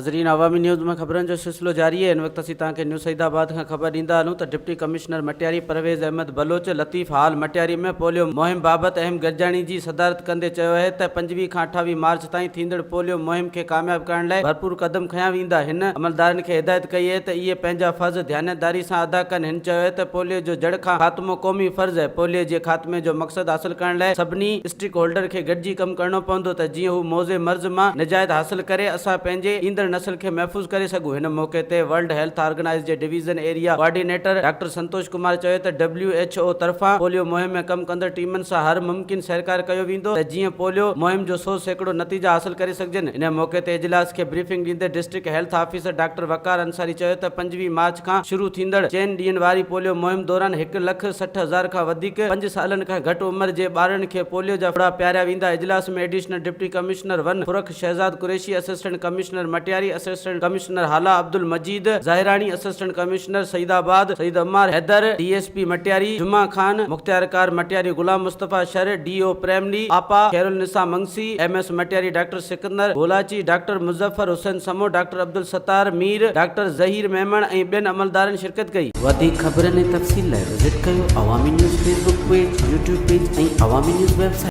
नाज़रीन, अवामी न्यूज़ में खबरन जो सिलसिलो जारी है। इन वक्त असीं तव्हांखे न्यूज़ सईदाबाद खां ख़बर ॾींदा हलूं त डिप्टी कमिश्नर मटियारी परवेज़ अहमद बलोच लतीफ़ हाल मटियारी में पोलियो मुहिम बाबति अहम गॾिजाणी जी सदारत कंदे चयो आहे त 25 खां 28 मार्च ताईं थींदड़ पोलियो मुहिम खे कामयाब करण लाइ भरपूर कदम खयां वेंदा। हिन अमलदारनि खे हिदायत कई आहे त इहे पंहिंजा फ़र्ज़ ध्यानदारी सां अदा कनि। हिन चयो आहे त पोलियो जो जड़ खां ख़ात्मो क़ौमी फ़र्ज़ आहे। पोलियो जे ख़ात्मे जो मक़सदु हासिल करण लाइ सभिनी स्टेक होल्डर खे गॾिजी कमु करणो पवंदो त जीअं हू मौज़े मर्ज़ मां निजात हासिल करे असां पंहिंजे ईंदड़ नस्ल खे महफ़ूज़ करे सघूं। हिन मौक़े ते वर्ल्ड हेल्थ ऑर्गेनाइज़ जे division area coordinator doctor Santosh Kumar चयो त WHO तरफ़ां पोलियो मुहिम में कमु कंदड़ टीमनि सां हर मुमकिन सहकार कयो वेंदो त जीअं पोलियो मुहिम जो 100% नतीजा हासिल करे सघजनि। इन मौक़े ते इजलास खे ब्रीफिंग ॾींदे डिस्ट्रिक्ट हेल्थ ऑफिसर डॉक्टर वकार अंसारी चयो त 25 मार्च खां शुरू थींदड़ 4 ॾींहनि वारी पोलियो मुहिम दौरान 1,60,000 खां वधीक 5 सालनि खां घटि उमिरि जे ॿारनि खे पोलियो जा फुड़ा पियारिया वेंदा। इजलास में additional deputy commissioner 1 Farrukh Shahzad Qureshi, assistant commissioner Matiari, assistant commissioner Hala Abdul Majeed Zahirani, assistant commissioner Saeedabad Saeed Ammar Haider, DSP Matiari Juma Khan, मुख्तियारकार मटियारी गुलाम मुस्तफ़ा शर, DO प्राइमरी आपा Khairul Nisa Mangsi, MS Matiari doctor Sikandar Bolachi, doctor Muzaffar Hussain Samo, doctor Abdul Sattar Mir, doctor Zaheer Memon ऐं ॿियनि अमलदारनि शिरकत कई। वधीक ख़बरनि ऐं तफ़सील लाइ विज़िट कयो अवामी news Facebook page, YouTube page ऐं अवामी न्यूज़ वेबसाइट।